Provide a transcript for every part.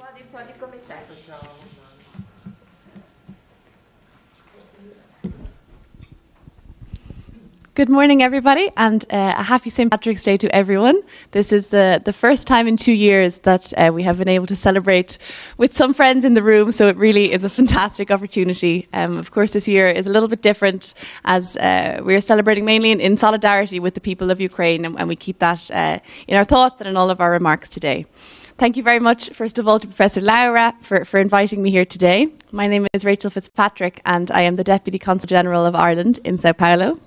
Pode começar. Good morning, everybody, and a happy St. Patrick's Day to everyone. This is the first time in 2 years that we have been able to celebrate with some friends in the room, so it really is a fantastic opportunity. Of course, this year is a little bit different as we are celebrating mainly in solidarity with the people of Ukraine, and we keep that in our thoughts and in all of our remarks today. Thank you very much, first of all, to Professor Laura for inviting me here today. My name is Rachel Fitzpatrick, and I am the Deputy Consul General of Ireland in Sao Paulo.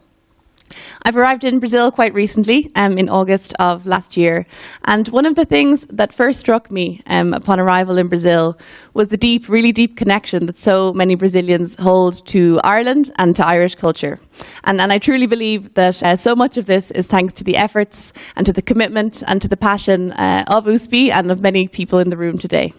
I've arrived in Brazil quite recently, in August of last year, and one of the things that first struck me upon arrival in Brazil was the really deep connection that so many Brazilians hold to Ireland and to Irish culture. And I truly believe that so much of this is thanks to the efforts and to the commitment and to the passion of USP and of many people in the room today.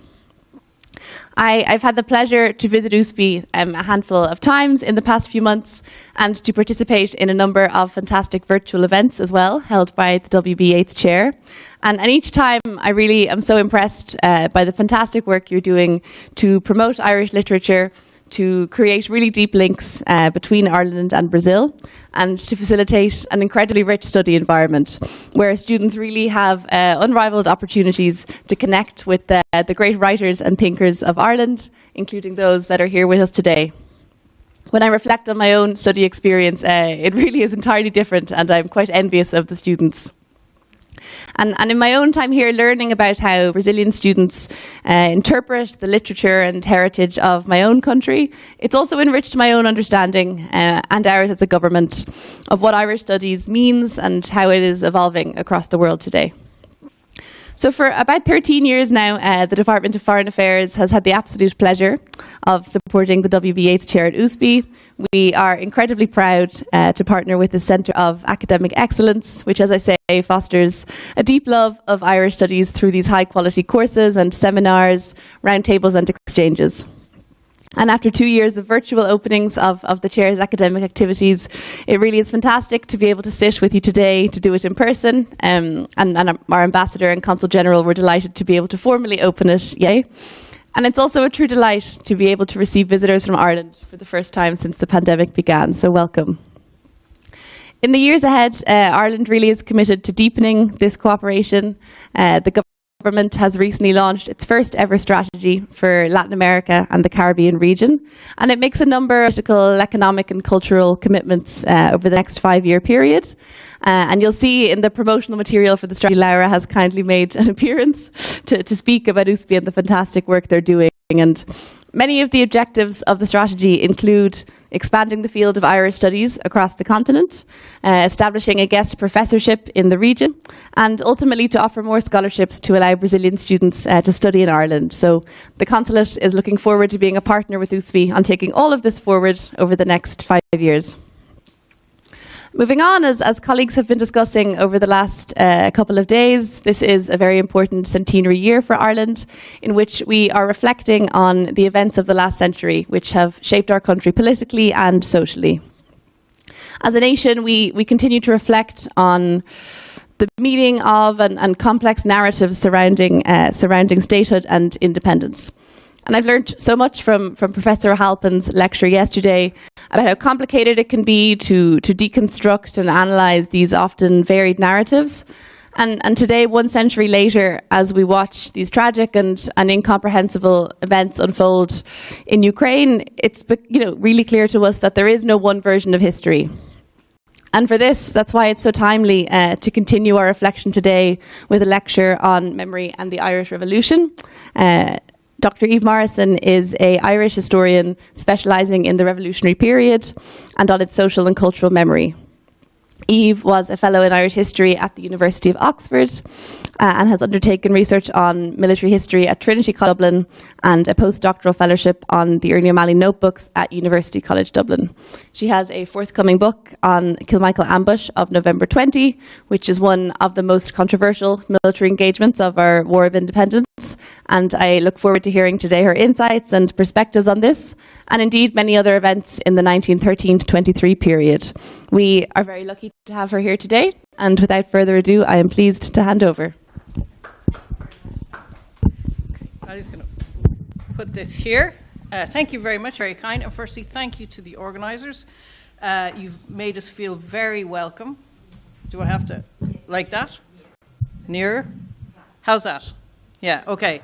I've had the pleasure to visit USP a handful of times in the past few months and to participate in a number of fantastic virtual events as well, held by the WB8's chair. And each time I really am so impressed by the fantastic work you're doing to promote Irish literature, to create really deep links between Ireland and Brazil, and to facilitate an incredibly rich study environment where students really have unrivaled opportunities to connect with the great writers and thinkers of Ireland, including those that are here with us today. When I reflect on my own study experience, it really is entirely different, and I'm quite envious of the students. And in my own time here learning about how Brazilian students interpret the literature and heritage of my own country, it's also enriched my own understanding and ours as a government of what Irish studies means and how it is evolving across the world today. So for about 13 years now, the Department of Foreign Affairs has had the absolute pleasure of supporting the WB8's chair at USP. We are incredibly proud to partner with the Centre of Academic Excellence, which, as I say, fosters a deep love of Irish studies through these high-quality courses and seminars, roundtables and exchanges. And after 2 years of virtual openings of the chair's academic activities, it really is fantastic to be able to sit with you today to do it in person. And our ambassador and consul general were delighted to be able to formally open it. Yay. And it's also a true delight to be able to receive visitors from Ireland for the first time since the pandemic began. So welcome. In the years ahead, Ireland really is committed to deepening this cooperation. The government has recently launched its first ever strategy for Latin America and the Caribbean region, and it makes a number of political, economic and cultural commitments over the next 5-year period. And you'll see in the promotional material for the strategy, Laura has kindly made an appearance to speak about USP and the fantastic work they're doing. And many of the objectives of the strategy include expanding the field of Irish studies across the continent, establishing a guest professorship in the region, and ultimately to offer more scholarships to allow Brazilian students to study in Ireland. So the consulate is looking forward to being a partner with USP on taking all of this forward over the next 5 years. Moving on, as colleagues have been discussing over the last couple of days, this is a very important centenary year for Ireland, in which we are reflecting on the events of the last century, which have shaped our country politically and socially. As a nation, we continue to reflect on the meaning of and complex narratives surrounding statehood and independence. And I've learned so much from Professor Halpin's lecture yesterday about how complicated it can be to deconstruct and analyse these often varied narratives. And today, 1 century later, as we watch these tragic and incomprehensible events unfold in Ukraine, it's really clear to us that there is no one version of history. And for this, that's why it's so timely to continue our reflection today with a lecture on memory and the Irish Revolution. Dr. Eve Morrison is an Irish historian specialising in the revolutionary period and on its social and cultural memory. Eve was a fellow in Irish history at the University of Oxford and has undertaken research on military history at Trinity College Dublin and a postdoctoral fellowship on the Ernie O'Malley notebooks at University College Dublin. She has a forthcoming book on Kilmichael Ambush of November 20, which is one of the most controversial military engagements of our War of Independence. And I look forward to hearing today her insights and perspectives on this, and indeed many other events in the 1913 to 23 period. We are very lucky to have her here today, and without further ado, I am pleased to hand over. I'm just going to put this here. Thank you very much, very kind. And firstly, thank you to the organisers. You've made us feel very welcome. Do I have to, like that? Nearer? How's that? Yeah, okay.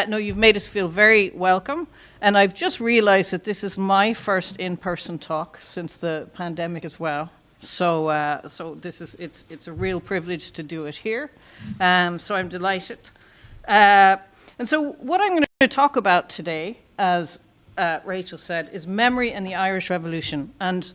No, you've made us feel very welcome. And I've just realised that this is my first in-person talk since the pandemic as well. So this is it's a real privilege to do it here. So I'm delighted. And so what I'm going to talk about today, as Rachel said, is memory and the Irish Revolution. And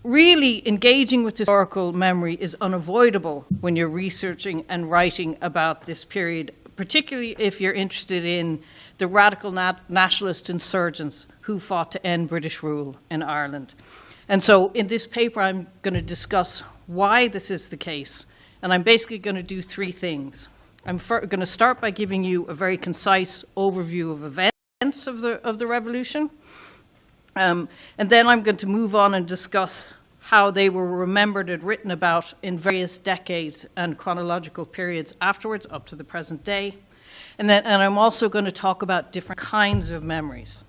really engaging with historical memory is unavoidable when you're researching and writing about this period, particularly if you're interested in the radical nationalist insurgents who fought to end British rule in Ireland. And so in this paper, I'm going to discuss why this is the case. And I'm basically going to do three things. I'm going to start by giving you a very concise overview of events of the revolution. And then I'm going to move on and discuss how they were remembered and written about in various decades and chronological periods afterwards up to the present day. And I'm also going to talk about different kinds of memories.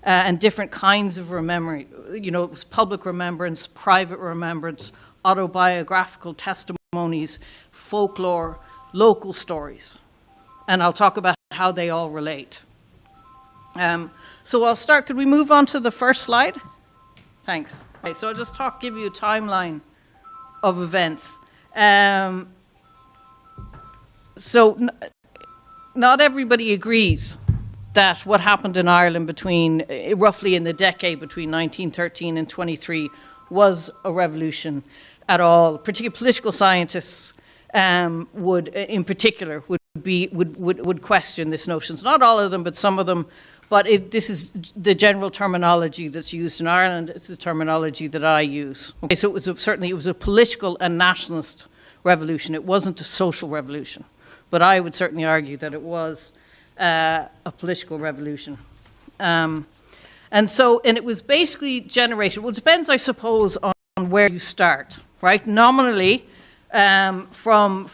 And different kinds of memory, public remembrance, private remembrance, autobiographical testimonies, folklore, local stories. And I'll talk about how they all relate. So I'll start. Could we move on to the first slide? Thanks. Okay, so I'll just give you a timeline of events. Not everybody agrees that what happened in Ireland roughly in the decade between 1913 and 23 was a revolution at all. Particularly political scientists would question this notion. It's not all of them, but some of them. But this is the general terminology that's used in Ireland. It's the terminology that I use. Okay, so it was a political and nationalist revolution. It wasn't a social revolution, but I would certainly argue that it was a political revolution. And it was basically generated, well, it depends, I suppose, on where you start, right? Nominally, from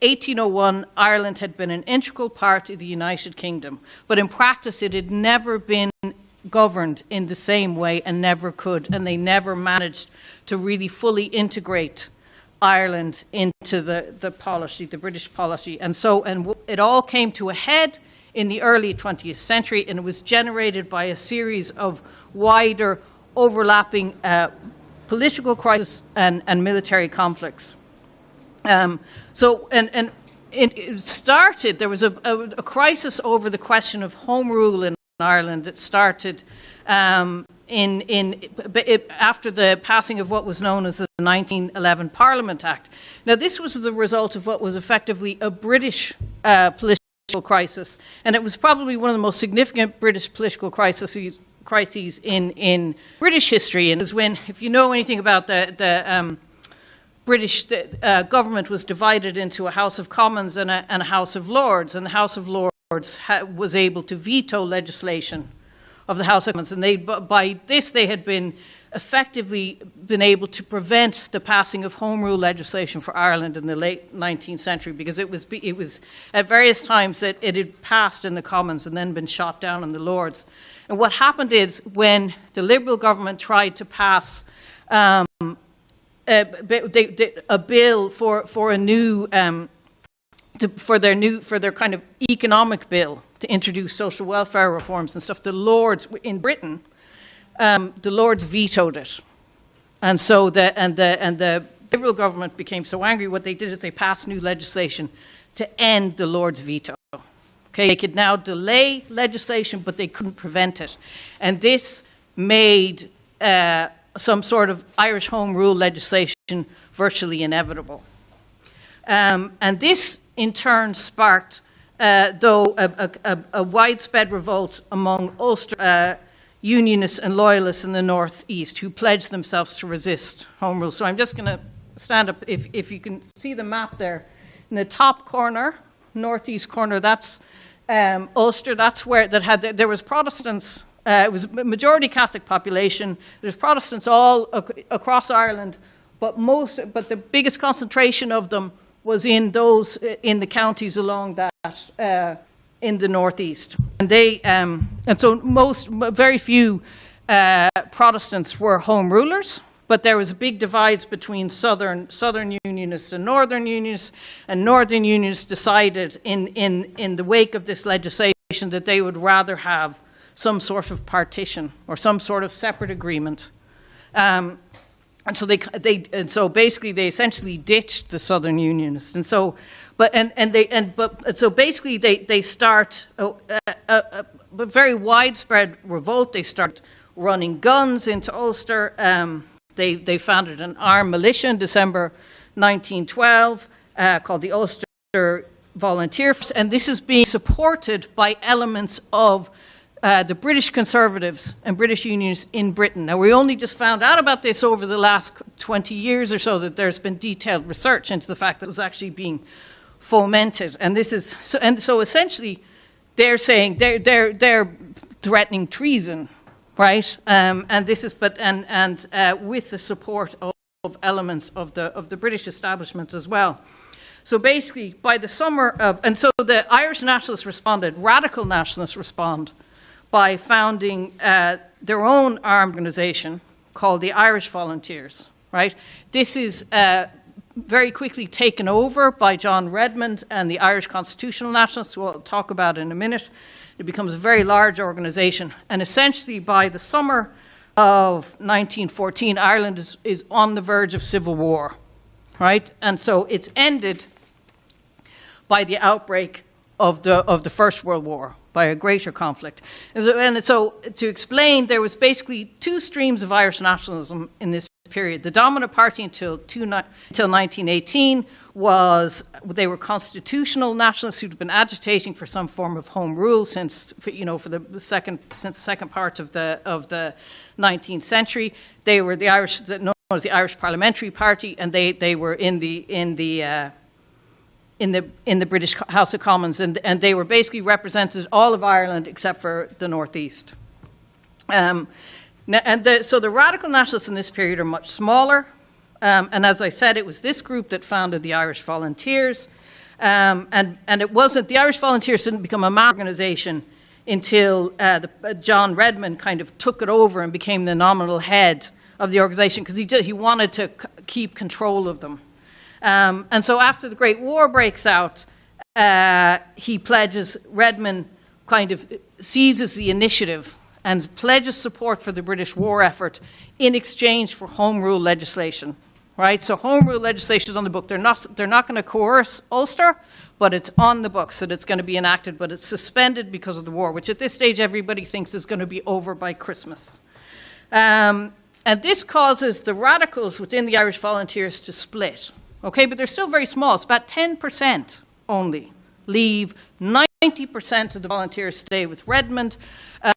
1801, Ireland had been an integral part of the United Kingdom, but in practice it had never been governed in the same way and never could, and they never managed to really fully integrate Ireland into the policy, the British policy. And it all came to a head in the early 20th century, and it was generated by a series of wider overlapping political crises and military conflicts. It started, there was a crisis over the question of home rule in Ireland that started after the passing of what was known as the 1911 Parliament Act. Now, this was the result of what was effectively a British political crisis, and it was probably one of the most significant British political crises in British history. And it was when, if you know anything about the British government was divided into a House of Commons and a House of Lords, and the House of Lords was able to veto legislation of the House of Commons, and by this they had been able to prevent the passing of Home Rule legislation for Ireland in the late 19th century, because it was at various times that it had passed in the Commons and then been shot down in the Lords. And what happened is, when the Liberal government tried to pass a bill for a new for their kind of economic bill to introduce social welfare reforms and stuff, the Lords in Britain, the Lords vetoed it, and so the Liberal government became so angry. What they did is they passed new legislation to end the Lords' veto. Okay, they could now delay legislation, but they couldn't prevent it, and this made some sort of Irish Home Rule legislation virtually inevitable. And this, in turn, sparked, though, a widespread revolt among Ulster Unionists and Loyalists in the Northeast, who pledged themselves to resist Home Rule. So I'm just going to stand up. If you can see the map there, in the top corner, northeast corner, that's Ulster. That's where there was Protestants. It was a majority Catholic population. There's Protestants all across Ireland, but the biggest concentration of them was in the counties along that in the northeast, and so very few Protestants were home rulers. But there was a big divide between Southern Unionists and Northern Unionists, and Northern Unionists decided in the wake of this legislation that they would rather have some sort of partition or some sort of separate agreement. And so so basically they essentially ditched the Southern Unionists. And so, so basically they start a very widespread revolt. They start running guns into Ulster. They founded an armed militia in December 1912 called the Ulster Volunteer Force, and this is being supported by elements of the British Conservatives and British Unions in Britain. Now, we only just found out about this over the last 20 years or so, that there's been detailed research into the fact that it was actually being fomented. And this is so essentially they're saying they're threatening treason. Right, and this is, with the support of elements of the British establishment as well. So basically, by the summer of, and so the Irish nationalists responded. Radical nationalists respond by founding their own armed organisation called the Irish Volunteers. Right, this is very quickly taken over by John Redmond and the Irish Constitutional Nationalists, who we'll talk about in a minute. It becomes a very large organisation. And essentially, by the summer of 1914, Ireland is on the verge of civil war, right? And so it's ended by the outbreak of the First World War, by a greater conflict. And so to explain, there was basically two streams of Irish nationalism in this period. The dominant party until 1918 they were constitutional nationalists who'd been agitating for some form of home rule since the second part of the 19th century. They were the Irish, known as the Irish Parliamentary Party, and they were in the British House of Commons, and they were basically represented all of Ireland except for the northeast. So the radical nationalists in this period are much smaller. And as I said, it was this group that founded the Irish Volunteers. And it wasn't, the Irish Volunteers didn't become a mass organisation until John Redmond kind of took it over and became the nominal head of the organisation, because he wanted to keep control of them. And so after the Great War breaks out, Redmond kind of seizes the initiative and pledges support for the British war effort in exchange for Home Rule legislation. Right, so Home Rule legislation is on the book. They're not going to coerce Ulster, but it's on the books that it's going to be enacted, but it's suspended because of the war, which at this stage everybody thinks is going to be over by Christmas. And this causes the radicals within the Irish Volunteers to split. Okay, but they're still very small. It's about 10% only leave. 90% of the volunteers stay with Redmond.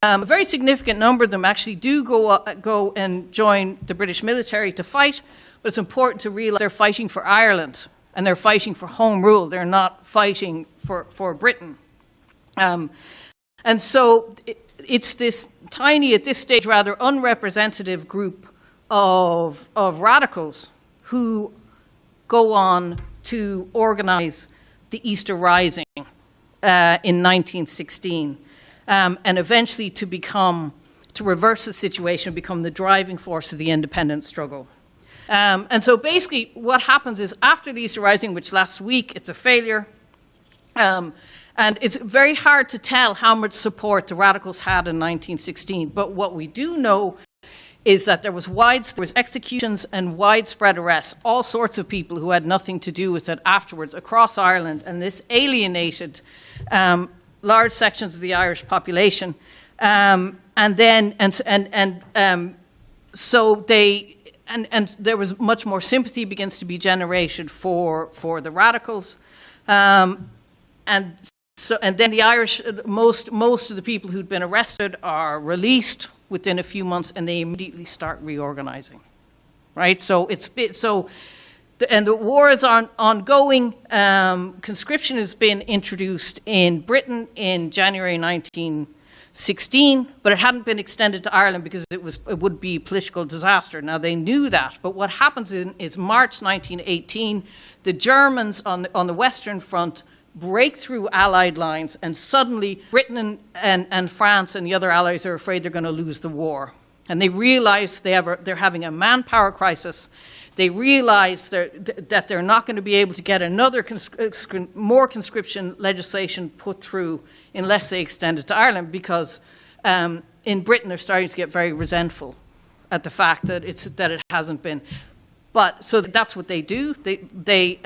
A very significant number of them actually do go and join the British military to fight. But it's important to realize they're fighting for Ireland, and they're fighting for home rule. They're not fighting for Britain. And so it's this tiny, at this stage, rather unrepresentative group of radicals who go on to organize the Easter Rising in 1916, and eventually to reverse the situation, become the driving force of the independence struggle. And so basically what happens is, after the Easter Rising, which lasts a week, it's a failure. And it's very hard to tell how much support the radicals had in 1916. But what we do know is that there was executions and widespread arrests, all sorts of people who had nothing to do with it afterwards across Ireland. And this alienated large sections of the Irish population. And there was much more sympathy begins to be generated for the radicals, and then the Irish, most of the people who'd been arrested are released within a few months, and they immediately start reorganizing, right? So and the war is ongoing. Conscription has been introduced in Britain in January 1916, but it hadn't been extended to Ireland because it would be a political disaster. Now, they knew that, but what happens is March 1918, the Germans on the Western Front break through Allied lines, and suddenly Britain and France and the other allies are afraid they're going to lose the war. And they realize they're having a manpower crisis. They realize that they're not going to be able to get another more conscription legislation put through unless they extend it to Ireland, because in Britain they're starting to get very resentful at the fact that it hasn't been. But so that's what they do. They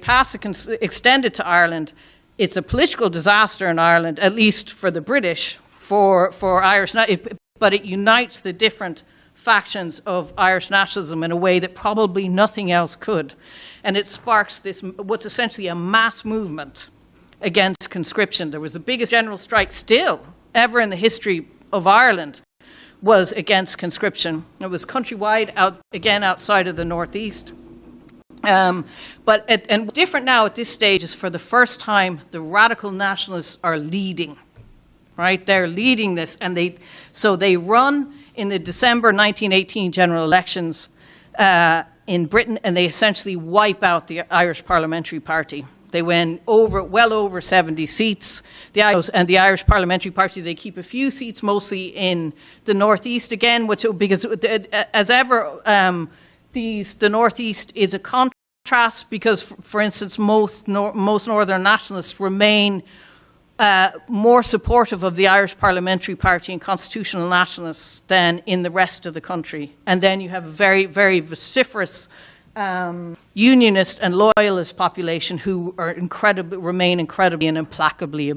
pass extend it to Ireland. It's a political disaster in Ireland, at least for the British, for Irish. But it unites the different factions of Irish nationalism in a way that probably nothing else could. And it sparks what's essentially a mass movement against conscription. There was the biggest general strike still ever in the history of Ireland was against conscription. It was countrywide, outside of the northeast. And different now at this stage is, for the first time, the radical nationalists are leading. Right, they're leading this, and they run in the December 1918 general elections in Britain, and they essentially wipe out the Irish Parliamentary Party. They win well over 70 seats. The Irish Parliamentary Party, they keep a few seats, mostly in the northeast again, because as ever, the northeast is a contrast because, for instance, most northern nationalists remain more supportive of the Irish Parliamentary Party and constitutional nationalists than in the rest of the country. And then you have a very, very vociferous unionist and loyalist population who are remain incredibly and implacably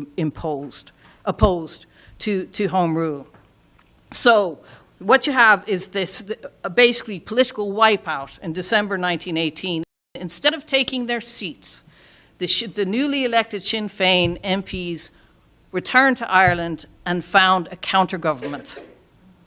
opposed to Home Rule. So what you have is this basically political wipeout in December 1918. Instead of taking their seats, the newly elected Sinn Féin MPs returned to Ireland and found a counter-government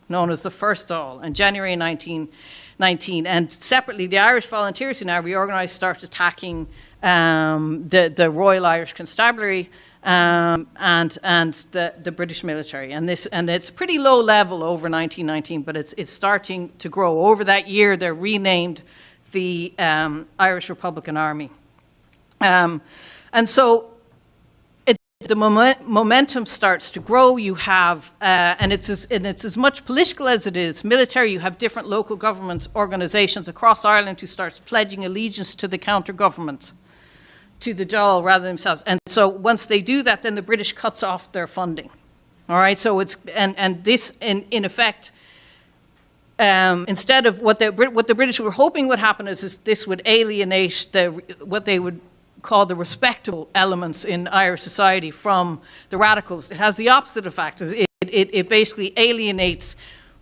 known as the First Dáil in January 1919. And separately, the Irish Volunteers, who now reorganised, start attacking the Royal Irish Constabulary and the British military. And it's pretty low level over 1919, but it's starting to grow. Over that year, they're renamed the Irish Republican Army. And so the momentum starts to grow. You have, and it's as much political as it is military. You have different local government organisations across Ireland who start pledging allegiance to the counter-government, to the Dáil rather than themselves. And so once they do that, then the British cuts off their funding. All right, so it's and this in effect. Instead of what the British were hoping would happen is this would alienate what they would call the respectable elements in Irish society from the radicals. It has the opposite effect. It basically alienates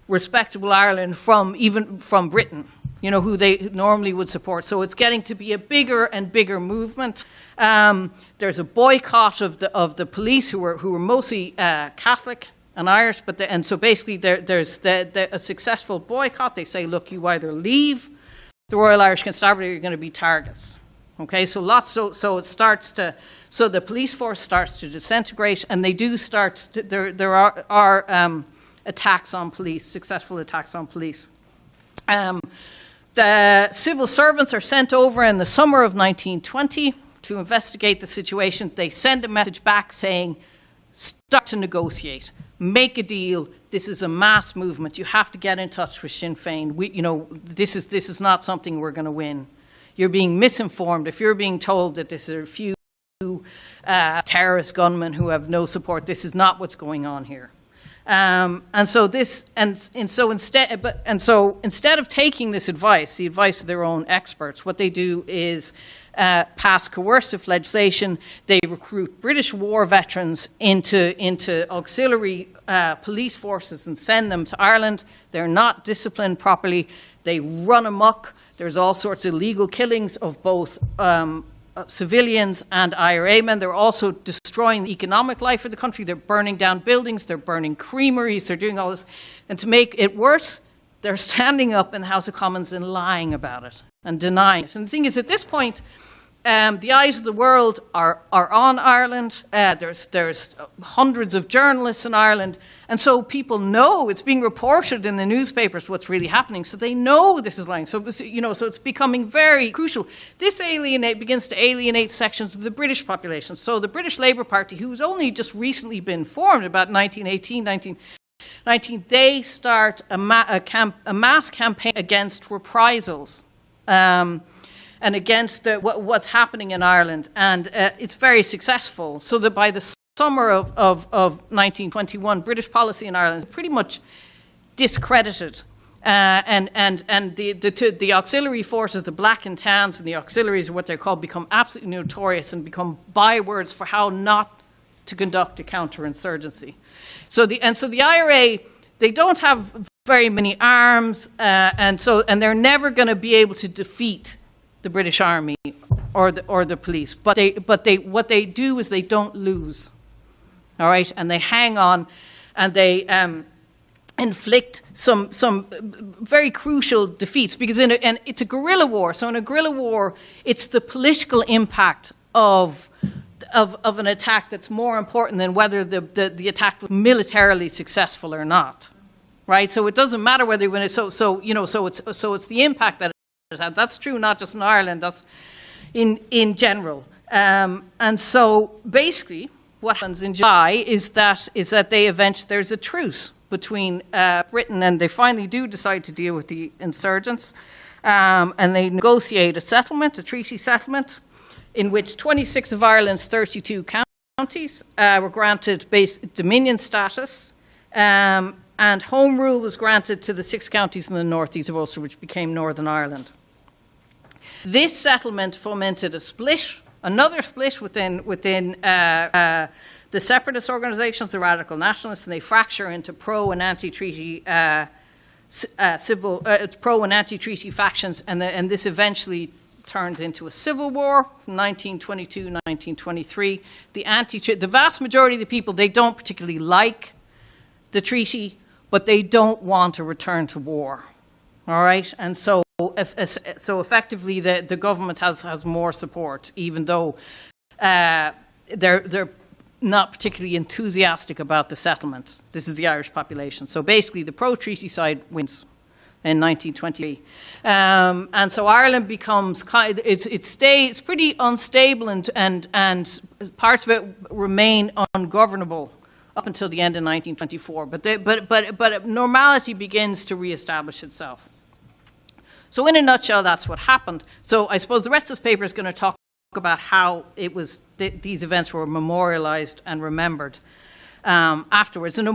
respectable Ireland even from Britain, who they normally would support. So it's getting to be a bigger and bigger movement. There's a boycott of the police who were mostly Catholic and Irish, and so basically there's a successful boycott. They say, look, you either leave the Royal Irish Constabulary or you're going to be targets. Okay, so the police force starts to disintegrate, and they do there are attacks on police, successful attacks on police. The civil servants are sent over in the summer of 1920 to investigate the situation. They send a message back saying, start to negotiate, make a deal. This is a mass movement. You have to get in touch with Sinn Féin. This is not something we're going to win. You're being misinformed if you're being told that this is a few terrorist gunmen who have no support. This is not what's going on here. So instead of taking this advice, the advice of their own experts, what they do is pass coercive legislation. They recruit British war veterans into auxiliary police forces and send them to Ireland. They're not disciplined properly. They run amok. There's all sorts of illegal killings of both civilians and IRA men. They're also destroying the economic life of the country. They're burning down buildings. They're burning creameries. They're doing all this. And to make it worse, they're standing up in the House of Commons and lying about it and denying it. And the thing is, at this point, the eyes of the world are on Ireland. There's hundreds of journalists in Ireland, and so people know it's being reported in the newspapers what's really happening. So they know this is lying. So so it's becoming very crucial. This begins to alienate sections of the British population. So the British Labour Party, who's only just recently been formed, about 1919, they start a mass campaign against reprisals. And against what's happening in Ireland, and it's very successful. So that by the summer of 1921, British policy in Ireland is pretty much discredited, and the auxiliary forces, the Black and Tans, and the auxiliaries, are what they're called, become absolutely notorious and become bywords for how not to conduct a counterinsurgency. So the IRA, they don't have very many arms, and they're never going to be able to defeat the British Army or the police, but what they do is they don't lose, all right, and they hang on, and they inflict some very crucial defeats, because and it's a guerrilla war. So in a guerrilla war, it's the political impact of an attack that's more important than whether the attack was militarily successful or not, right? So it doesn't matter whether you win it. So it's the impact that. That's true not just in Ireland, that's in general. And so basically what happens in July is that there's a truce between Britain, and they finally do decide to deal with the insurgents, and they negotiate a treaty settlement, in which 26 of Ireland's 32 counties were granted dominion status, and home rule was granted to the 6 counties in the northeast of Ulster, which became Northern Ireland. This settlement fomented another split within the separatist organisations, the radical nationalists, and they fracture into pro and anti-treaty pro and anti-treaty factions, and this eventually turns into a civil war from 1922, 1923. The vast majority of the people, they don't particularly like the treaty, but they don't want to return to war. All right, and so effectively, the government has more support, even though they're not particularly enthusiastic about the settlement. This is the Irish population. So basically, the pro-treaty side wins in 1928, and so Ireland becomes it's pretty unstable, and parts of it remain ungovernable up until the end of 1924. But normality begins to reestablish itself. So in a nutshell, that's what happened. So I suppose the rest of this paper is going to talk about how it was these events were memorialized and remembered afterwards. And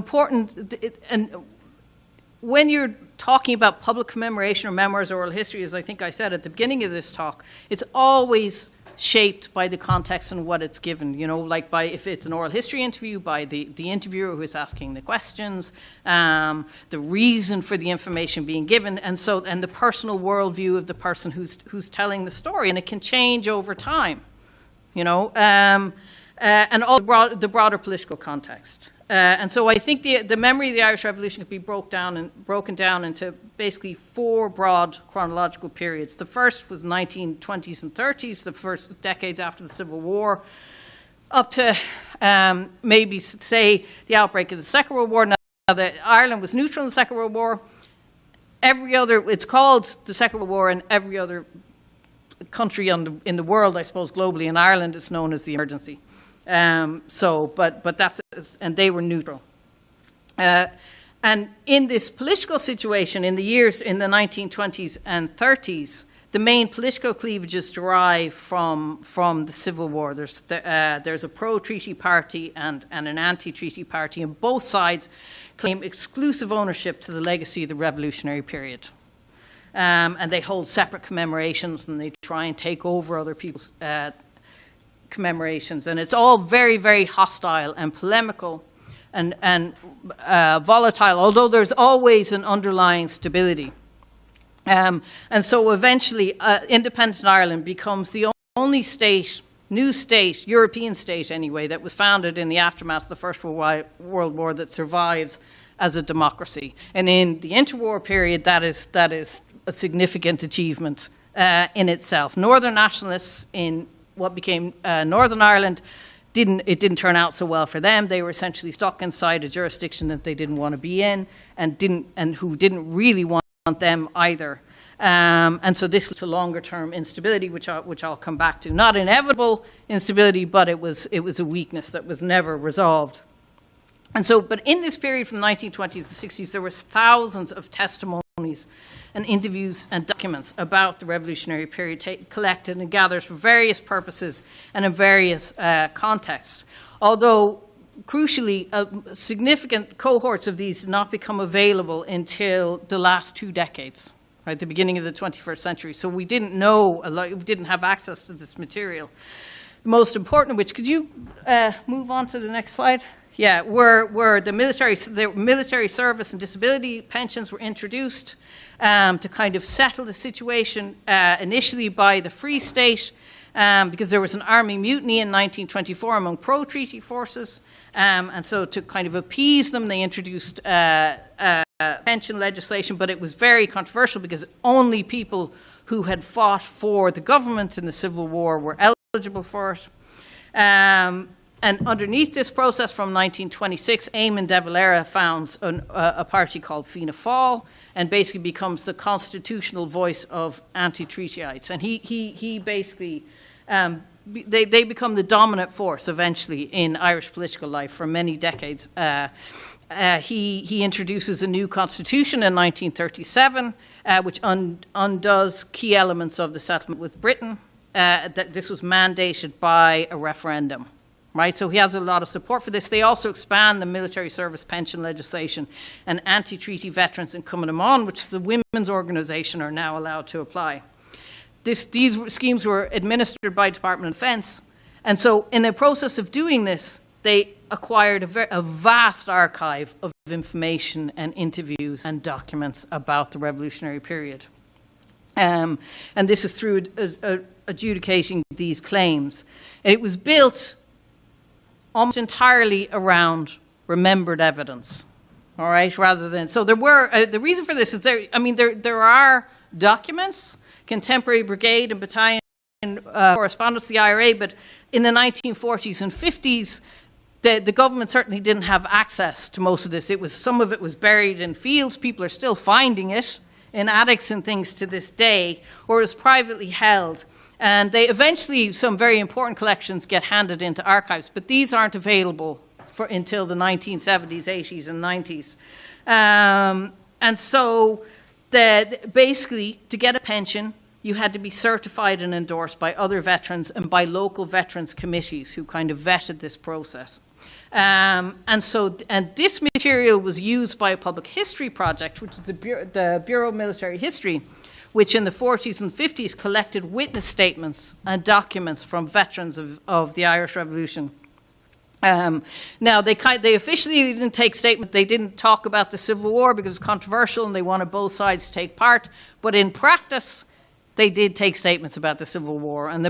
when you're talking about public commemoration or memoirs or oral history, as I think I said at the beginning of this talk, it's always shaped by the context and what it's given, like if it's an oral history interview, by the interviewer who is asking the questions, the reason for the information being given, and the personal worldview of the person who's telling the story, and it can change over time, and all the broader political context. And so I think the memory of the Irish Revolution could be broken down into basically 4 broad chronological periods. The first was 1920s and 30s, the first decades after the Civil War, up to maybe say the outbreak of the Second World War. Now, Ireland was neutral in the Second World War. It's called the Second World War in every other country in the world, I suppose, globally. In Ireland, it's known as the emergency. But that's, and they were neutral. And in this political situation in the 1920s and 30s, the main political cleavages derive from the Civil War. There's a pro-treaty party and an anti-treaty party, and both sides claim exclusive ownership to the legacy of the revolutionary period. And they hold separate commemorations, and they try and take over other people's commemorations, and it's all very, very hostile and polemical and volatile, although there's always an underlying stability. And so eventually independent Ireland becomes the only new state, European state anyway, that was founded in the aftermath of the First World War that survives as a democracy. And in the interwar period, that is a significant achievement in itself. Northern nationalists in what became Northern Ireland, it didn't turn out so well for them. They were essentially stuck inside a jurisdiction that they didn't want to be in, and who didn't really want them either. And so this led to longer-term instability, which I'll come back to. Not inevitable instability, but it was a weakness that was never resolved. And so, but in this period from the 1920s to 60s, there was thousands of testimonies and interviews and documents about the revolutionary period collected and gathered for various purposes and in various contexts. Although, crucially, significant cohorts of these did not become available until the last 2 decades, right, the beginning of the 21st century. So we didn't know a lot, we didn't have access to this material. The most important of which, could you move on to the next slide? Yeah, were the military service and disability pensions were introduced to kind of settle the situation initially by the Free State, because there was an army mutiny in 1924 among pro-treaty forces, and so to kind of appease them, they introduced pension legislation, but it was very controversial because only people who had fought for the government in the Civil War were eligible for it. And underneath this process from 1926, Eamon de Valera founds a party called Fianna Fáil and basically becomes the constitutional voice of anti-treatyites. And he basically, they become the dominant force eventually in Irish political life for many decades. He introduces a new constitution in 1937, which undoes key elements of the settlement with Britain. That this was mandated by a referendum. Right, so he has a lot of support for this. They also expand the military service pension legislation, and anti-treaty veterans in Cumann, which the women's organisation are now allowed to apply. These schemes were administered by Department of Defence, and so in the process of doing this, they acquired a vast archive of information and interviews and documents about the revolutionary period. And this is through adjudicating these claims. And it was built almost entirely around remembered evidence, all right, rather than, so there were, the reason for this is there are documents, contemporary brigade and battalion correspondence to the IRA, but in the 1940s and 50s, the government certainly didn't have access to most of this. Some of it was buried in fields, people are still finding it in attics and things to this day, or it was privately held. And they eventually, some very important collections get handed into archives, but these aren't available until the 1970s, 80s, and 90s. And so basically, to get a pension, you had to be certified and endorsed by other veterans and by local veterans committees who kind of vetted this process. And this material was used by a public history project, which is the Bureau of Military History, which in the 40s and 50s collected witness statements and documents from veterans of the Irish Revolution. Now, they officially didn't take statement. They didn't talk about the Civil War because it was controversial and they wanted both sides to take part. But in practice, they did take statements about the Civil War, and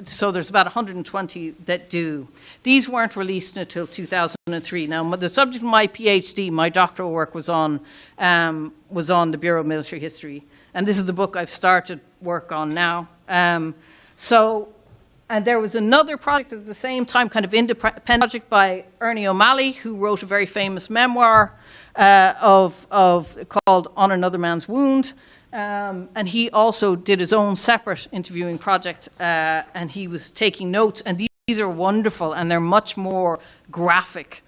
so there's about 120 that do. These weren't released until 2003. Now, the subject of my PhD, my doctoral work, was on the Bureau of Military History. And this is the book I've started work on now. And there was another project at the same time, kind of independent project by Ernie O'Malley, who wrote a very famous memoir called On Another Man's Wound. And he also did his own separate interviewing project, and he was taking notes. And these are wonderful, and they're much more graphic.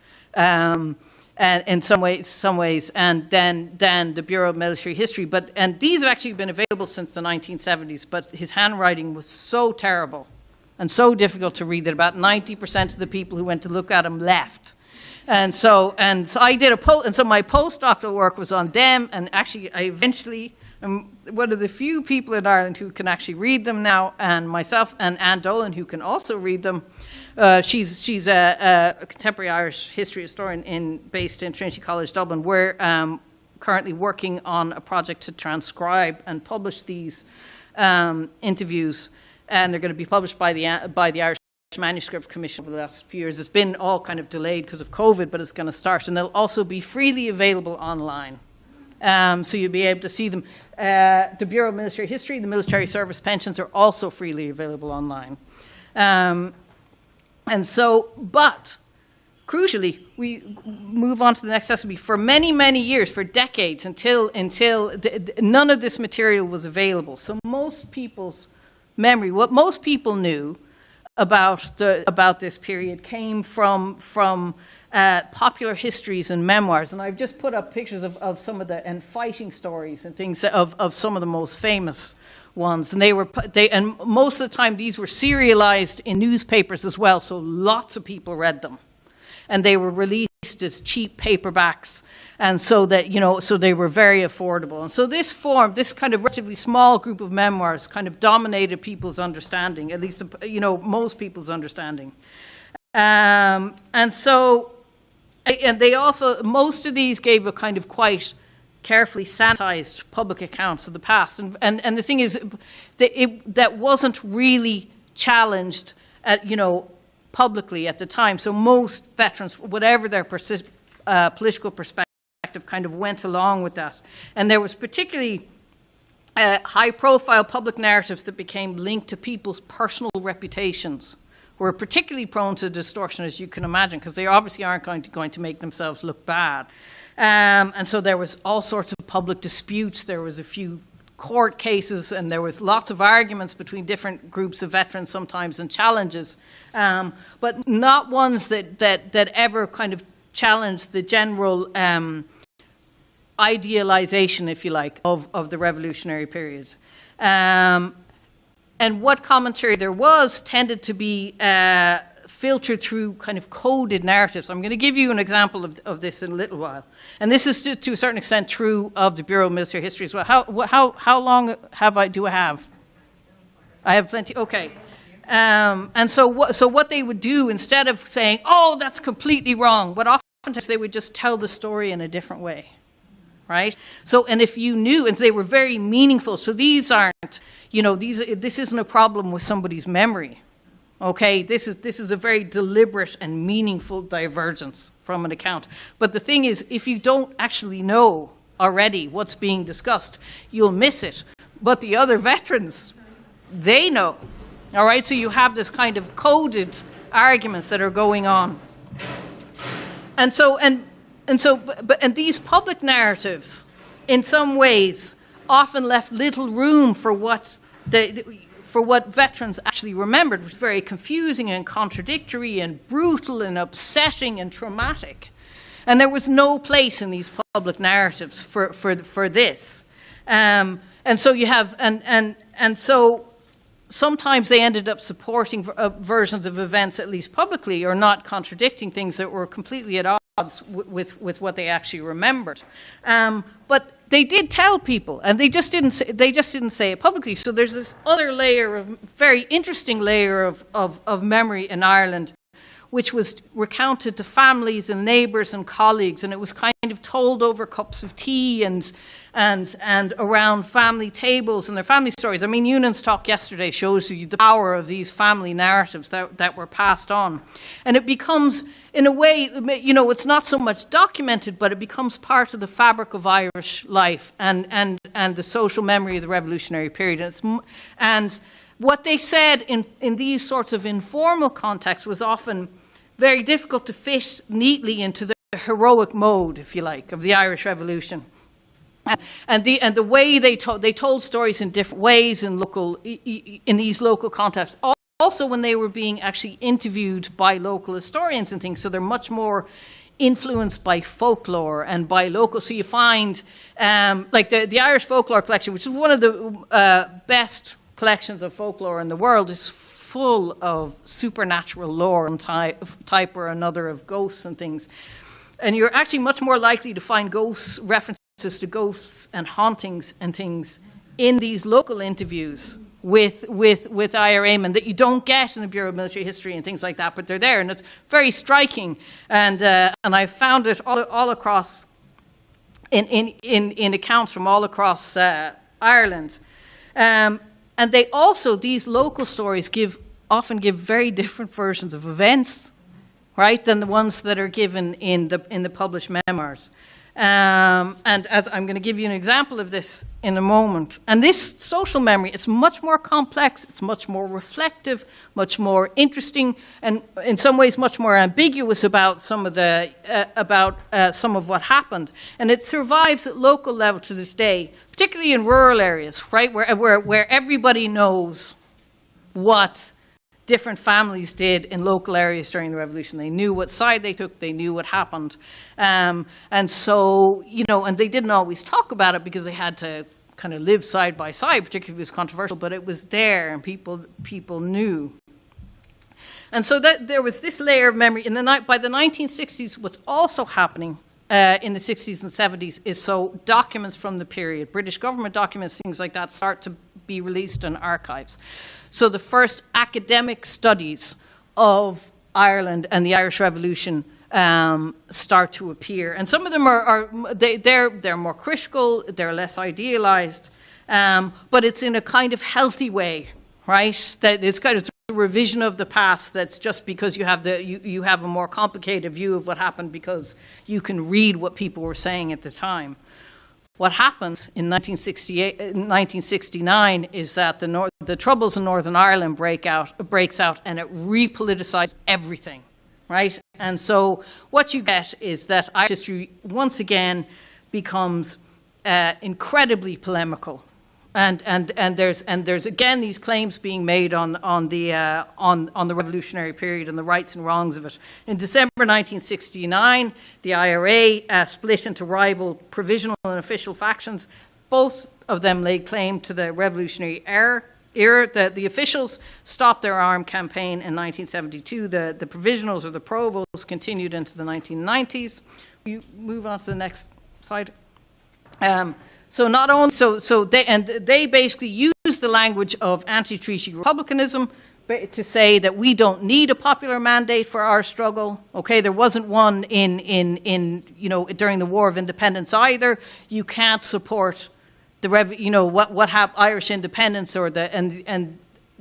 And in some ways, and then the Bureau of Military History. And these have actually been available since the 1970s, but his handwriting was so terrible and so difficult to read that about 90% of the people who went to look at him left. And so I did and so my postdoctoral work was on them, and actually I eventually am one of the few people in Ireland who can actually read them now, and myself and Anne Dolan, who can also read them. She's a contemporary Irish history historian based in Trinity College Dublin. We're currently working on a project to transcribe and publish these interviews, and they're going to be published by the Irish Manuscript Commission over the last few years. It's been all kind of delayed because of COVID, but it's going to start, and they'll also be freely available online. So you'll be able to see them. The Bureau of Military History, the military service pensions are also freely available online. And so, but crucially, we move on to the next recipe. For many, many years, for decades, until none of this material was available. So most people's memory, what most people knew about this period, came from popular histories and memoirs. And I've just put up pictures of some of and fighting stories and things of some of the most famous ones. And and most of the time these were serialized in newspapers as well, so lots of people read them. And they were released as cheap paperbacks, and so that, so they were very affordable. And so this kind of relatively small group of memoirs kind of dominated people's understanding, at least, most people's understanding. And they also, most of these gave a kind of quite carefully sanitized public accounts of the past. And the thing is, that wasn't really challenged at, publicly at the time. So most veterans, whatever their political perspective, kind of went along with that. And there was particularly high-profile public narratives that became linked to people's personal reputations, were particularly prone to distortion, as you can imagine, because they obviously aren't going to make themselves look bad. And so there was all sorts of public disputes. There was a few court cases, and there was lots of arguments between different groups of veterans sometimes, and challenges, but not ones that ever kind of challenged the general idealization, if you like, of the revolutionary periods. And what commentary there was tended to be filtered through kind of coded narratives. I'm going to give you an example of this in a little while. And this is to a certain extent true of the Bureau of Military History as well. How long do I have? I have plenty. Okay. And so what they would do, instead of saying, "Oh, that's completely wrong," what oftentimes they would just tell the story in a different way, right? So, and if you knew, and they were very meaningful. So these aren't, this isn't a problem with somebody's memory. Okay, this is a very deliberate and meaningful divergence from an account. But the thing is, if you don't actually know already what's being discussed, you'll miss it. But the other veterans, they know. All right, so you have this kind of coded arguments that are going on. And these public narratives, in some ways, often left little room for what veterans actually remembered. It was very confusing and contradictory and brutal and upsetting and traumatic. And there was no place in these public narratives for this. And so you have, and so sometimes they ended up supporting versions of events, at least publicly, or not contradicting things that were completely at odds with what they actually remembered. But they did tell people, and they just didn't say it publicly. So there's this other layer very interesting layer of memory in Ireland, which was recounted to families and neighbours and colleagues, and it was kind of told over cups of tea and around family tables and their family stories. I mean, Eunan's talk yesterday shows you the power of these family narratives that were passed on. And it becomes, in a way, it's not so much documented, but it becomes part of the fabric of Irish life and the social memory of the revolutionary period. And what they said in these sorts of informal contexts was often very difficult to fit neatly into the heroic mode, if you like, of the Irish Revolution. And the way they told stories in different ways in these local contexts. Also, when they were being actually interviewed by local historians and things, so they're much more influenced by folklore and by local. So you find, like the Irish Folklore Collection, which is one of the best collections of folklore in the world, is full of supernatural lore and type or another of ghosts and things. And you're actually much more likely to find references to ghosts and hauntings and things in these local interviews with IRA men that you don't get in the Bureau of Military History and things like that, but they're there, and it's very striking. And I found it all across in accounts from all across Ireland. And they also, these local stories often give very different versions of events, right, than the ones that are given in the published memoirs. And as I'm going to give you an example of this in a moment. And this social memory, it's much more complex, it's much more reflective, much more interesting, and in some ways much more ambiguous about some of some of what happened. And it survives at local level to this day, particularly in rural areas, right, where everybody knows what different families did in local areas during the revolution. They knew what side they took, they knew what happened. And so, and they didn't always talk about it because they had to kind of live side by side, particularly if it was controversial, but it was there and people knew. And so that there was this layer of memory. By the 1960s, what's also happening in the 60s and 70s is so documents from the period, British government documents, things like that, start to be released in archives. So the first academic studies of Ireland and the Irish Revolution start to appear, and some of them they're more critical, they're less idealized, but it's in a kind of healthy way, right? That it's kind of a revision of the past. That's just because you have you have a more complicated view of what happened because you can read what people were saying at the time. What happened in 1969 is that the Troubles in Northern Ireland breaks out, and it repoliticizes everything, right? And so what you get is that Irish history once again becomes incredibly polemical, and there's again these claims being made on the revolutionary period and the rights and wrongs of it. In December 1969, the IRA split into rival provisional and official factions. Both of them laid claim to the revolutionary era. The officials stopped their armed campaign in 1972. The provisionals or the provosts continued into the 1990s. You move on to the next slide. So not only they basically use the language of anti-treaty republicanism to say that we don't need a popular mandate for our struggle. Okay, there wasn't one in during the War of Independence either. You can't support what have Irish independence or the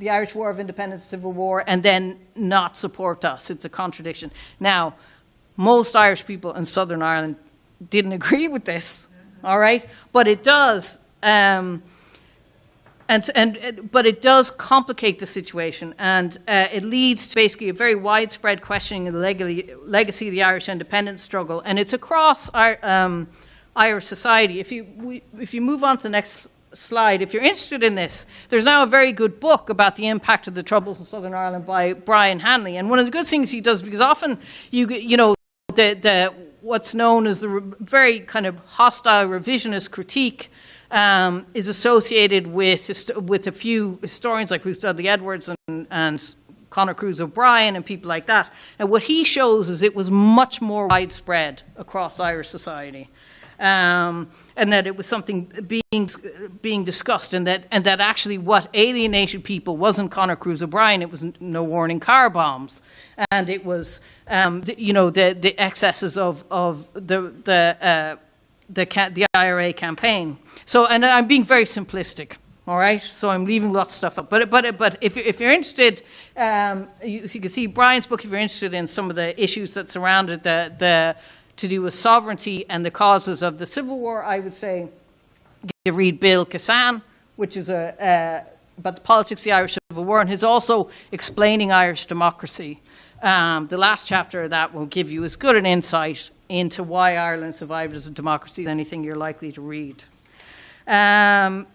Irish War of Independence, Civil War, and then not support us. It's a contradiction. Now, most Irish people in Southern Ireland didn't agree with this. All right, but it does, but it does complicate the situation, and it leads to basically a very widespread questioning of the legacy of the Irish independence struggle, and it's across Irish society. If you move on to the next slide, if you're interested in this, there's now a very good book about the impact of the Troubles in Southern Ireland by Brian Hanley, and one of the good things he does, because often what's known as the very kind of hostile revisionist critique is associated with a few historians like Ruth Dudley Edwards and Conor Cruz O'Brien and people like that. And what he shows is it was much more widespread across Irish society, and that it was something being discussed, and that actually what alienated people wasn't Conor Cruz O'Brien, it was no warning car bombs, and it was the excesses of the IRA campaign. So, and I'm being very simplistic, all right? So I'm leaving lots of stuff up. But if you're interested, you can see Brian's book. If you're interested in some of the issues that surrounded to do with sovereignty and the causes of the Civil War, I would say you read Bill Cassan, which is about the politics of the Irish Civil War, and he's also explaining Irish democracy. The last chapter of that will give you as good an insight into why Ireland survived as a democracy as anything you're likely to read. And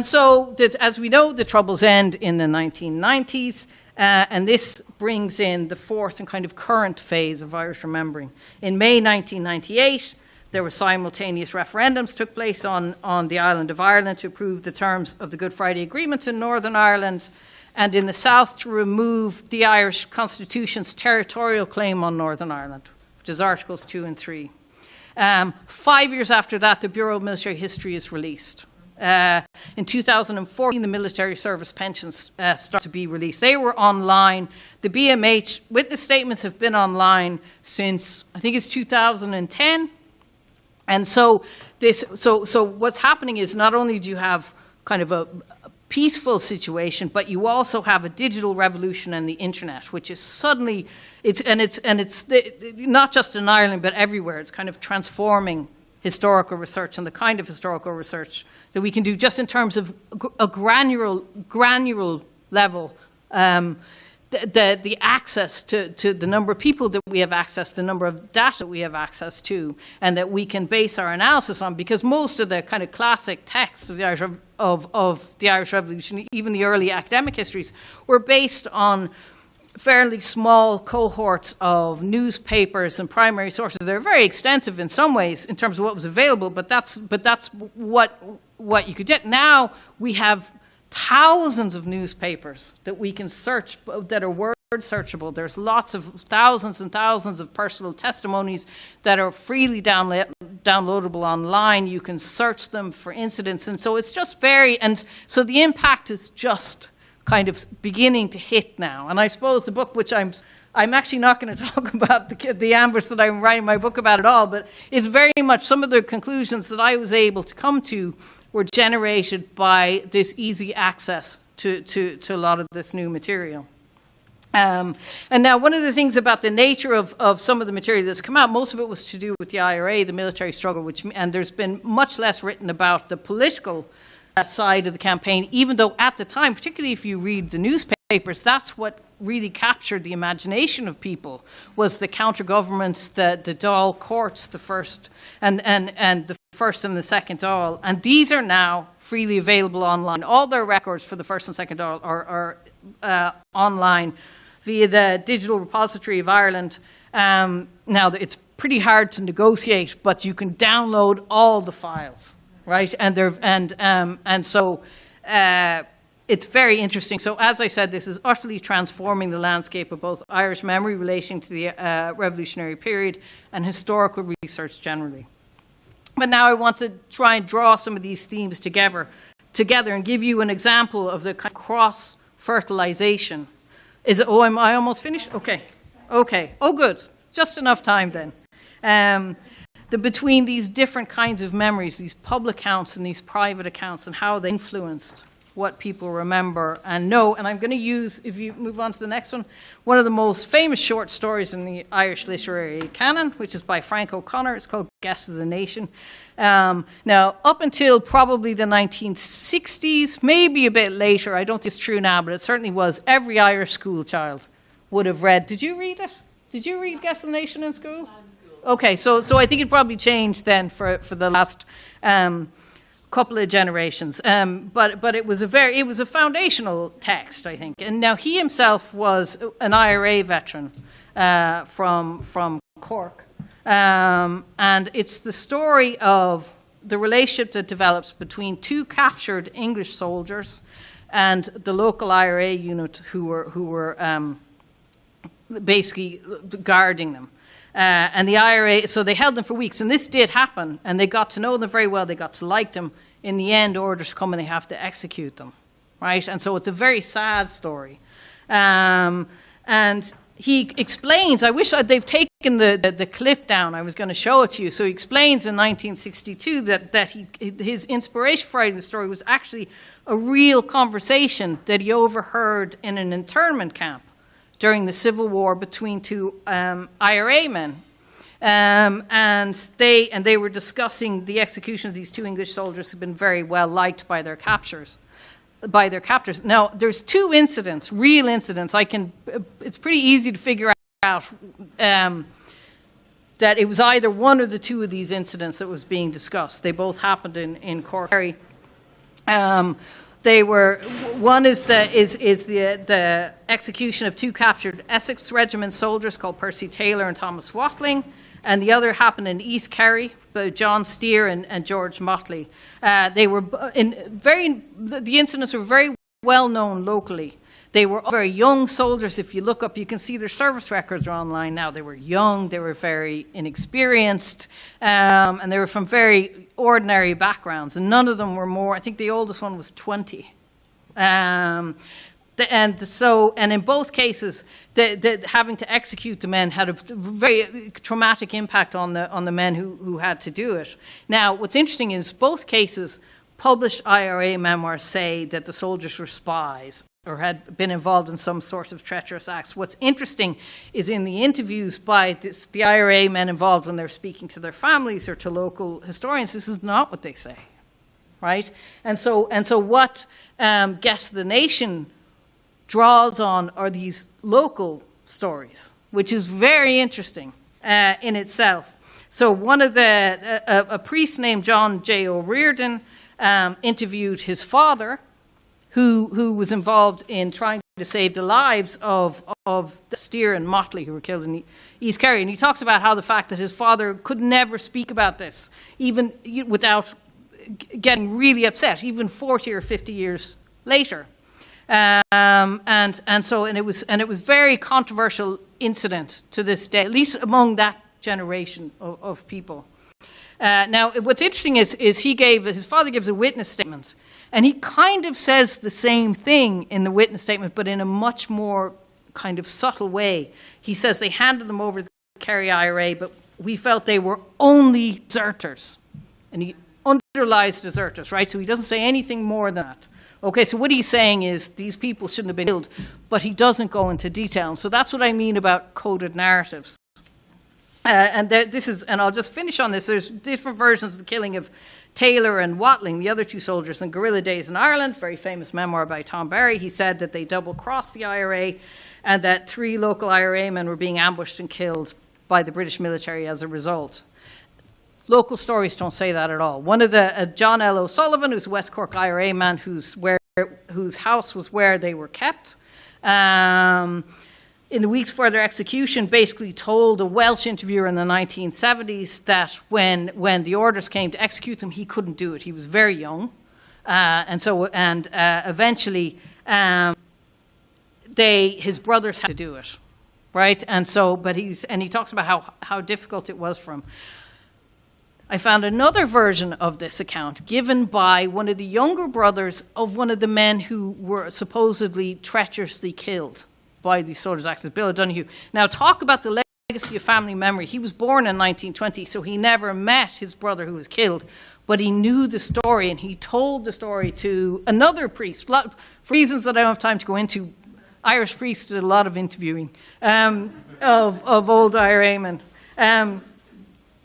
so, as we know, the Troubles end in the 1990s, and this brings in the fourth and kind of current phase of Irish remembering. In May 1998, there were simultaneous referendums took place on the island of Ireland to approve the terms of the Good Friday Agreement in Northern Ireland, and in the south to remove the Irish Constitution's territorial claim on Northern Ireland, which is Articles 2 and 3. 5 years after that, the Bureau of Military History is released. In 2014, the military service pensions start to be released. They were online. The BMH witness statements have been online since, I think it's 2010. And so what's happening is not only do you have kind of a peaceful situation, but you also have a digital revolution and the internet, which is suddenly, it's not just in Ireland, but everywhere. It's kind of transforming historical research and the kind of historical research that we can do just in terms of a granular level. The access to the number of people that we have access, the number of data that we have access to, and that we can base our analysis on, because most of the kind of classic texts of the Irish Revolution, even the early academic histories, were based on fairly small cohorts of newspapers and primary sources. They're very extensive in some ways in terms of what was available, but that's what you could get. Now we have thousands of newspapers that we can search, that are word searchable. There's lots of thousands and thousands of personal testimonies that are freely downloadable online. You can search them for incidents, and so it's just and so the impact is just kind of beginning to hit now. And I suppose the book, which I'm actually not going to talk about the ambush that I'm writing my book about at all, but it's very much some of the conclusions that I was able to come to were generated by this easy access to a lot of this new material. And now one of the things about the nature of some of the material that's come out, most of it was to do with the IRA, the military struggle, and there's been much less written about the political side of the campaign, even though at the time, particularly if you read the newspapers, that's what really captured the imagination of people, was the counter-governments, the Dáil courts, the first and the first and the second Dáil, and these are now freely available online. All their records for the first and second Dáil are online via the Digital Repository of Ireland. Now it's pretty hard to negotiate, but you can download all the files, right? And so it's very interesting. So as I said, this is utterly transforming the landscape of both Irish memory relating to the revolutionary period and historical research generally. But now I want to try and draw some of these themes together and give you an example of the kind of cross-fertilization. Am I almost finished? Okay. Oh, good. Just enough time then. Between these different kinds of memories, these public accounts and these private accounts, and how they influenced what people remember and know. And I'm going to use, if you move on to the next one of the most famous short stories in the Irish literary canon, which is by Frank O'Connor. It's called Guest of the Nation. Now, up until probably the 1960s, maybe a bit later, I don't think it's true now, but it certainly was, every Irish school child would have read. Did you read it? Did you read Guest of the Nation in school? Okay, so I think it probably changed then for the last couple of generations, but it was a foundational text, I think. And now he himself was an IRA veteran from Cork, and it's the story of the relationship that develops between two captured English soldiers and the local IRA unit who were basically guarding them. And the IRA, so they held them for weeks, and this did happen, and they got to know them very well, they got to like them. In the end, orders come and they have to execute them, right? And so it's a very sad story. And he explains, I wish they've taken the clip down, I was going to show it to you. So he explains in 1962 that his inspiration for writing the story was actually a real conversation that he overheard in an internment camp during the Civil War between two IRA men. And they were discussing the execution of these two English soldiers who'd been very well liked by their captors. Now, there's two incidents, real incidents. It's pretty easy to figure out that it was either one or the two of these incidents that was being discussed. They both happened in Cork. One is the execution of two captured Essex Regiment soldiers called Percy Taylor and Thomas Watling, and the other happened in East Kerry by John Steer and George Motley. The incidents were very well known locally. They were very young soldiers. If you look up, you can see their service records are online now. They were young, they were very inexperienced, and they were from very ordinary backgrounds. And none of them were more, I think the oldest one was 20. And in both cases, having to execute the men had a very traumatic impact on the men who had to do it. Now, what's interesting is both cases, published IRA memoirs say that the soldiers were spies or had been involved in some sort of treacherous acts. What's interesting is in the interviews by the IRA men involved when they're speaking to their families or to local historians, this is not what they say, right? And so what Guest of the Nation draws on are these local stories, which is very interesting in itself. So one of a priest named John J. O'Riordan interviewed his father, who was involved in trying to save the lives of Steer and Motley, who were killed in East Kerry. And he talks about how the fact that his father could never speak about this, even without getting really upset, even 40 or 50 years later. And it was very controversial incident to this day, at least among that generation of people. Now, what's interesting is his father gives a witness statement, and he kind of says the same thing in the witness statement, but in a much more kind of subtle way. He says they handed them over to the Kerry IRA, but we felt they were only deserters. And he underlies deserters, right? So he doesn't say anything more than that. Okay, so what he's saying is these people shouldn't have been killed, but he doesn't go into detail. And so that's what I mean about coded narratives. And I'll just finish on this. There's different versions of the killing of Taylor and Watling, the other two soldiers, in Guerrilla Days in Ireland, very famous memoir by Tom Barry. He said that they double-crossed the IRA and that 3 local IRA men were being ambushed and killed by the British military as a result. Local stories don't say that at all. One of the John L. O'Sullivan, who's a West Cork IRA man, whose house was where they were kept, in the weeks before their execution, basically told a Welsh interviewer in the 1970s that when the orders came to execute them, he couldn't do it. He was very young, eventually his brothers had to do it, right? But he talks about how difficult it was for him. I found another version of this account given by one of the younger brothers of one of the men who were supposedly treacherously killed by these soldiers' axes, Bill O'Donoghue. Now, talk about the legacy of family memory. He was born in 1920, so he never met his brother who was killed, but he knew the story, and he told the story to another priest. For reasons that I don't have time to go into, Irish priests did a lot of interviewing of old IRA men.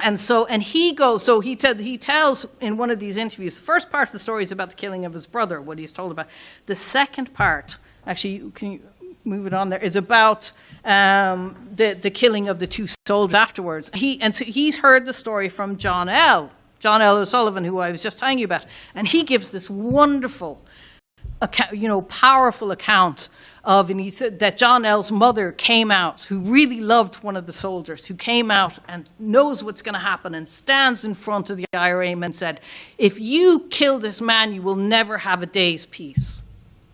He tells in one of these interviews, the first part of the story is about the killing of his brother, what he's told about. The second part, actually, can you move it on there, is about the killing of the 2 soldiers afterwards. He's heard the story from John L. O'Sullivan, who I was just telling you about, and he gives this wonderful, powerful account of, and he said that John L.'s mother came out, who really loved one of the soldiers, who came out and knows what's going to happen and stands in front of the IRA men and said, if you kill this man, you will never have a day's peace.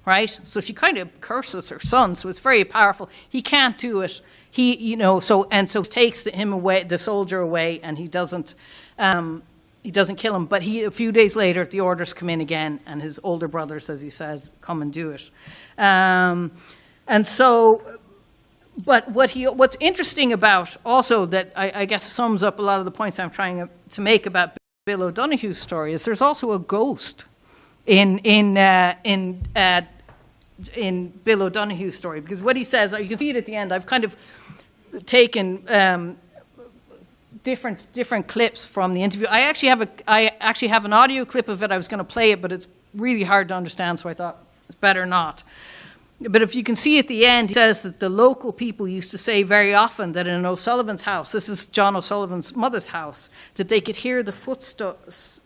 Right? So she kind of curses her son, so it's very powerful. He can't do it. So takes the soldier away, and he doesn't kill him. But a few days later, the orders come in again, and his older brothers, as he says, come and do it. But what's interesting about also that I guess sums up a lot of the points I'm trying to make about Bill O'Donoghue's story is there's also a ghost in Bill O'Donoghue's story, because what he says, you can see it at the end. I've kind of taken different clips from the interview. I actually have an audio clip of it. I was going to play it, but it's really hard to understand, so I thought it's better not. But if you can see at the end, he says that the local people used to say very often that in O'Sullivan's house, this is John O'Sullivan's mother's house, that they could hear the footsteps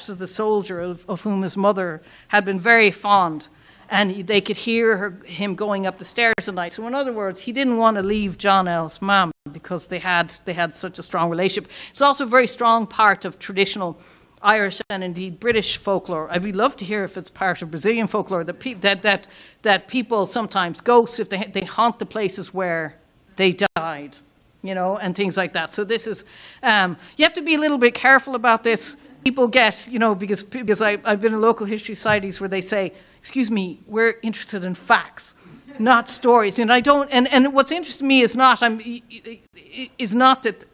of the soldier of whom his mother had been very fond. And they could hear him going up the stairs at night. So in other words, he didn't want to leave John L.'s mum because they had such a strong relationship. It's also a very strong part of traditional Irish and indeed British folklore. I'd love to hear if it's part of Brazilian folklore that people sometimes ghosts if they haunt the places where they died, and things like that. So this is you have to be a little bit careful about this. People get because I've been in local history societies where they say, excuse me, we're interested in facts, not stories. And I don't. And what's interesting to me is not that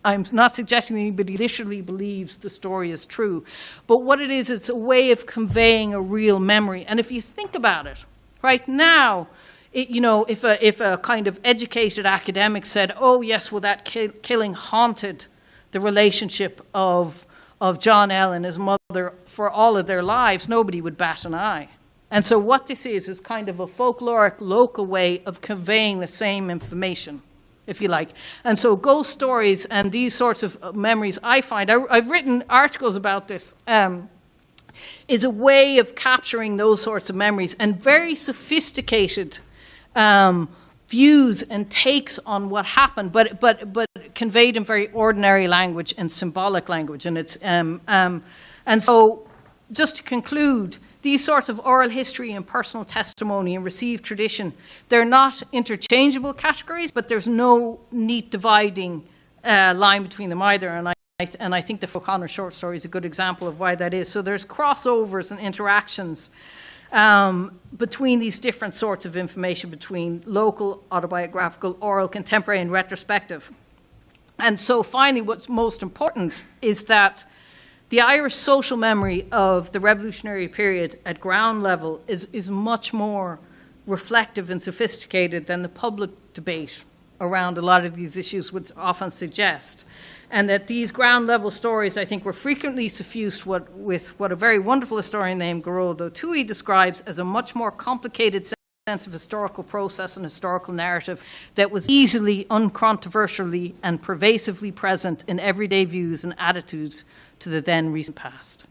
I'm not suggesting that anybody literally believes the story is true, but what it is, it's a way of conveying a real memory. And if you think about it, Right now, if a kind of educated academic said, oh yes, well that killing haunted the relationship of John L. and his mother for all of their lives, nobody would bat an eye. And so what this is kind of a folkloric, local way of conveying the same information, if you like. And so ghost stories and these sorts of memories, I find, I've written articles about this, is a way of capturing those sorts of memories and very sophisticated views and takes on what happened, but conveyed in very ordinary language and symbolic language. And it's and so, just to conclude, these sorts of oral history and personal testimony and received tradition, they're not interchangeable categories, but there's no neat dividing line between them either. And I think the O'Connor short story is a good example of why that is. So there's crossovers and interactions between these different sorts of information, between local, autobiographical, oral, contemporary, and retrospective. And so finally, what's most important is that the Irish social memory of the revolutionary period at ground level is much more reflective and sophisticated than the public debate around a lot of these issues would often suggest. And that these ground level stories, I think, were frequently suffused with what a very wonderful historian named Geraldo Tui describes as a much more complicated sense of historical process and historical narrative that was easily, uncontroversially, and pervasively present in everyday views and attitudes to the then recent past.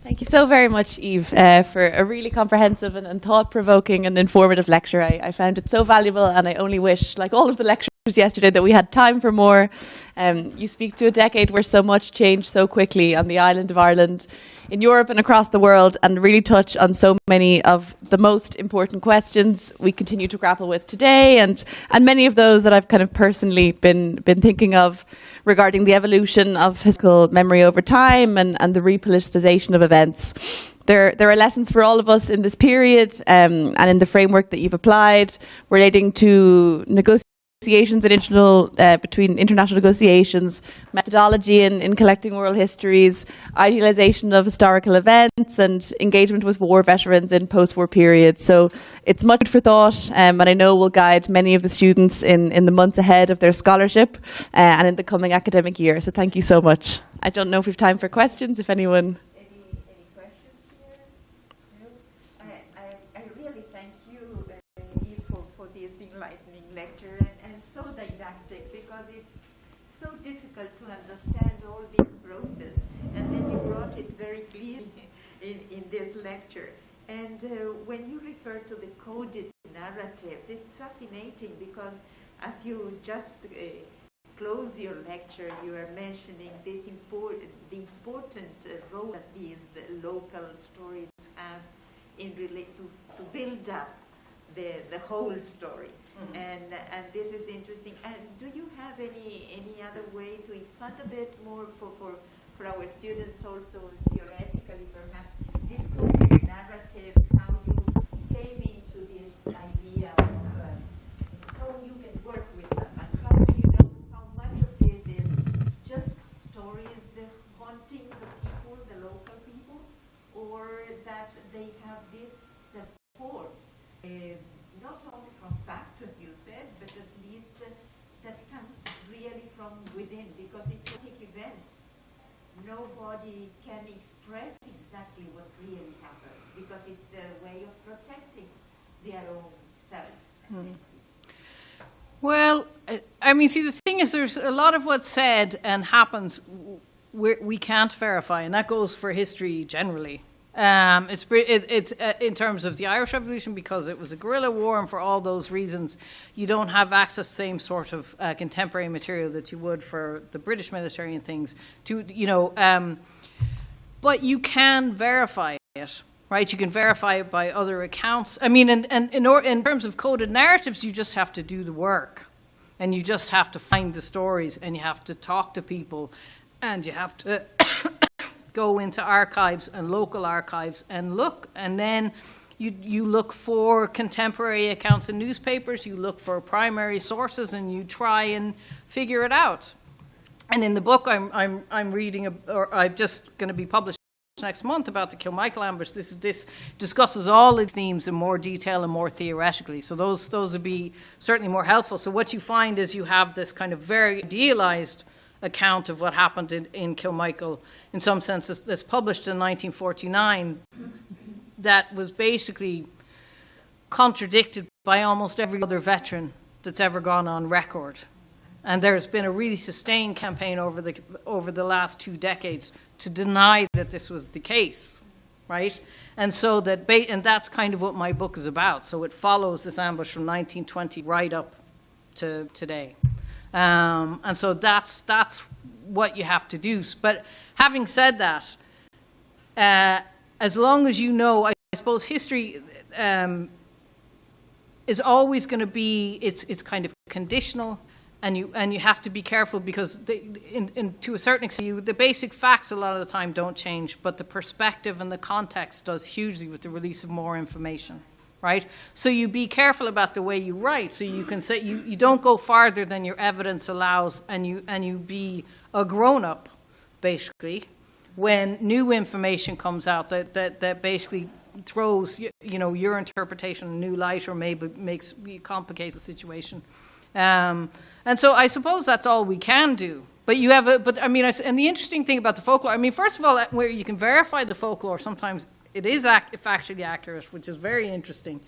Thank you so very much, Eve, for a really comprehensive and thought-provoking and informative lecture. I found it so valuable, and I only wish, like all of the lectures yesterday, that we had time for more. You speak to a decade where so much changed so quickly on the island of Ireland, in Europe and across the world, and really touch on so many of the most important questions we continue to grapple with today, and many of those that I've kind of personally been thinking of regarding the evolution of historical memory over time and the repoliticization of events. There are lessons for all of us in this period and in the framework that you've applied relating to negotiations between international negotiations, methodology in collecting oral histories, idealization of historical events, and engagement with war veterans in post-war periods. So it's much for thought, and I know will guide many of the students in the months ahead of their scholarship and in the coming academic year. So thank you so much. I don't know if we have time for questions, if anyone... Any questions here? No? I really thank you, Eve, for this enlightening lecture and so didactic, because it's so difficult to understand all this process, and then you brought it very clearly in this lecture. And when you refer to the coded narratives, it's fascinating because as you just close your lecture, you are mentioning this the important role that these local stories have in to build up the whole story. Mm-hmm. And this is interesting. And do you have any other way to expand a bit more for our students also theoretically perhaps these coded narratives, how you came into this idea of how you can work with them, and how do you know how much of this is just stories haunting the people, the local people, or that they have this support, not only from facts, as you said, but at least that comes really from within, because in politic events, nobody can express exactly what really happens, because it's a way of protecting their own selves. Well, I mean, see, the thing is, there's a lot of what's said and happens we can't verify, and that goes for history generally. It's in terms of the Irish Revolution, because it was a guerrilla war, and for all those reasons, you don't have access to the same sort of contemporary material that you would for the British military and things. But you can verify it, right? You can verify it by other accounts. I mean, and in terms of coded narratives, you just have to do the work, and you just have to find the stories, and you have to talk to people, and you have to go into archives and local archives and look, and then you look for contemporary accounts in newspapers, you look for primary sources, and you try and figure it out. And in the book I'm reading, or I'm just going to be published next month about the Kilmichael ambush, this discusses all its themes in more detail and more theoretically. So those would be certainly more helpful. So what you find is you have this kind of very idealized account of what happened in Kilmichael, in some sense, that's published in 1949, that was basically contradicted by almost every other veteran that's ever gone on record. And there's been a really sustained campaign over the last 2 decades to deny that this was the case, right? And so and that's kind of what my book is about. So it follows this ambush from 1920 right up to today. And so that's what you have to do. But having said that, as long as you know, I suppose history is always going to be, it's kind of conditional. And you have to be careful because to a certain extent, the basic facts a lot of the time don't change, but the perspective and the context does hugely with the release of more information, right? So you be careful about the way you write, so you can say you don't go farther than your evidence allows, and you be a grown-up, basically, when new information comes out that basically throws your interpretation in a new light or maybe complicates the situation. And so I suppose that's all we can do. But and the interesting thing about the folklore, I mean, first of all, where you can verify the folklore, sometimes it is factually accurate, which is very interesting.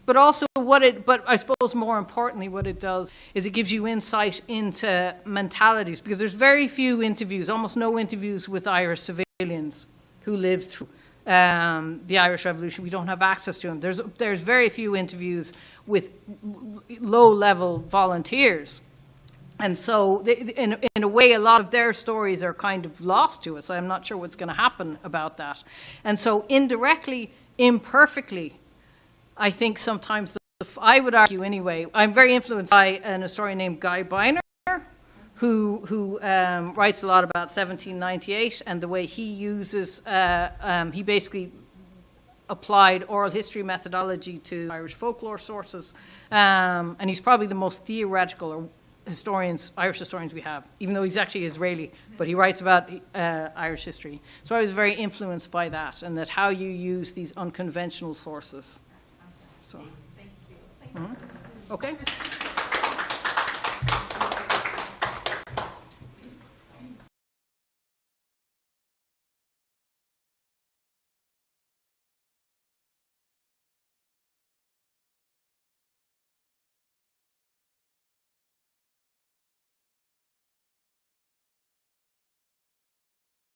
But also but I suppose more importantly, what it does is it gives you insight into mentalities, because there's very few interviews, almost no interviews with Irish civilians who lived through the Irish Revolution. We don't have access to them. There's very few interviews with low-level volunteers. And so, in a way, a lot of their stories are kind of lost to us. I'm not sure what's going to happen about that. And so, indirectly, imperfectly, I think sometimes, I would argue anyway, I'm very influenced by an historian named Guy Biner, who writes a lot about 1798 and the way he uses, he basically applied oral history methodology to Irish folklore sources. And he's probably the most theoretical Irish historians we have, even though he's actually Israeli, but he writes about Irish history. So I was very influenced by that, and that how you use these unconventional sources. So, Thank you. Okay.